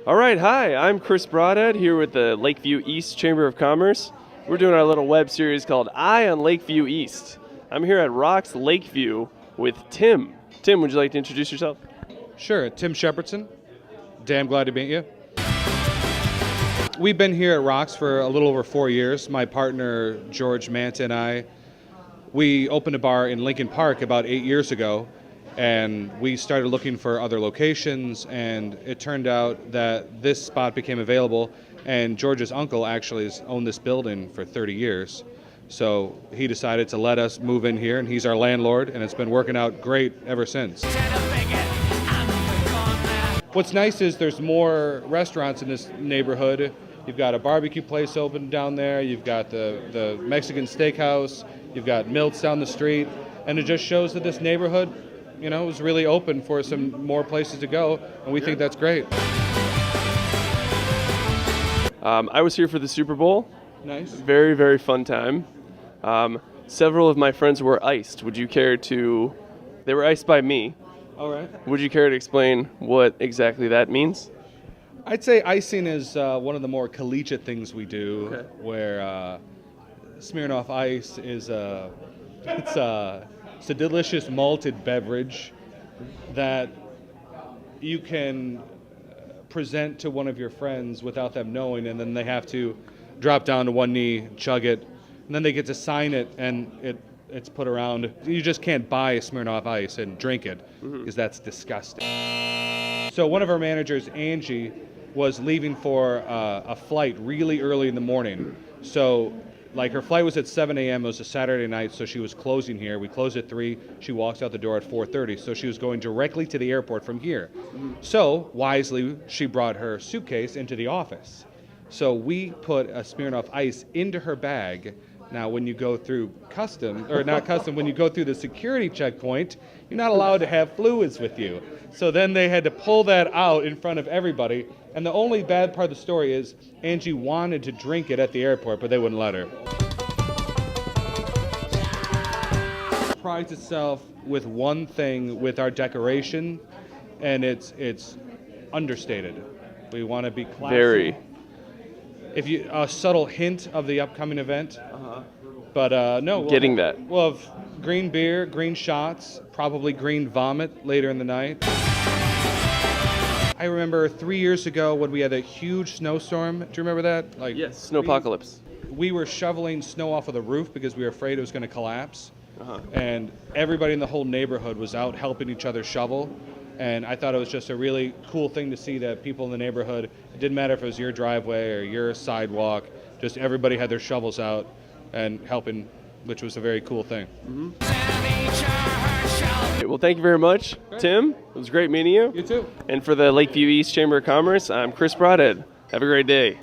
All right, hi, I'm Chris Broadhead here with the Lakeview East Chamber of Commerce. We're doing our little web series called Eye on Lakeview East. I'm here at Rocks Lakeview with Tim. Tim, would you like to introduce yourself? Sure, Tim Shepherdson. Damn glad to meet you. We've been here at Rocks for a little over 4 years. My partner, George Manta, and I, we opened a bar in Lincoln Park about 8 years ago, and we started looking for other locations, and it turned out that this spot became available, and George's uncle actually has owned this building for 30 years. So he decided to let us move in here, and he's our landlord, and it's been working out great ever since. What's nice is there's more restaurants in this neighborhood. You've got a barbecue place open down there, you've got the Mexican steakhouse, you've got Milt's down the street, and it just shows that this neighborhood, you know, is really open for some more places to go, and we think that's great. I was here for the Super Bowl. Nice. Very, very fun time. Several of my friends were iced. Would you care to... They were iced by me. All right. Would you care to explain what exactly that means? I'd say icing is one of the more collegiate things we do, Okay. where Smirnoff Ice is it's a delicious malted beverage that you can present to one of your friends without them knowing, and then they have to drop down to one knee, chug it, and then they get to sign it, and it's put around. You just can't buy a Smirnoff Ice and drink it, because that's disgusting. So one of our managers, Angie, was leaving for a flight really early in the morning. So like her flight was at 7 a.m. It was a Saturday night, so she was closing here. We closed at 3. She walks out the door at 4:30. So she was going directly to the airport from here. So wisely, she brought her suitcase into the office. So we put a Smirnoff Ice into her bag. Now, when you go through when you go through the security checkpoint, you're not allowed to have fluids with you. So then they had to pull that out in front of everybody. And the only bad part of the story is Angie wanted to drink it at the airport, but they wouldn't let her. Prides itself with one thing with our decoration, and it's understated. We want to be classy. Very. If you a subtle hint of the upcoming event, but no. Getting that. We'll have green beer, green shots, probably green vomit later in the night. I remember 3 years ago when we had a huge snowstorm. Do you remember that? Like, Yes, snowpocalypse. we were shoveling snow off of the roof because we were afraid it was going to collapse. And everybody in the whole neighborhood was out helping each other shovel. And I thought it was just a really cool thing to see that people in the neighborhood, it didn't matter if it was your driveway or your sidewalk, just everybody had their shovels out and helping, which was a very cool thing. Okay, well, thank you very much, Tim. It was great meeting you. You too. And for the Lakeview East Chamber of Commerce, I'm Chris Broadhead. Have a great day.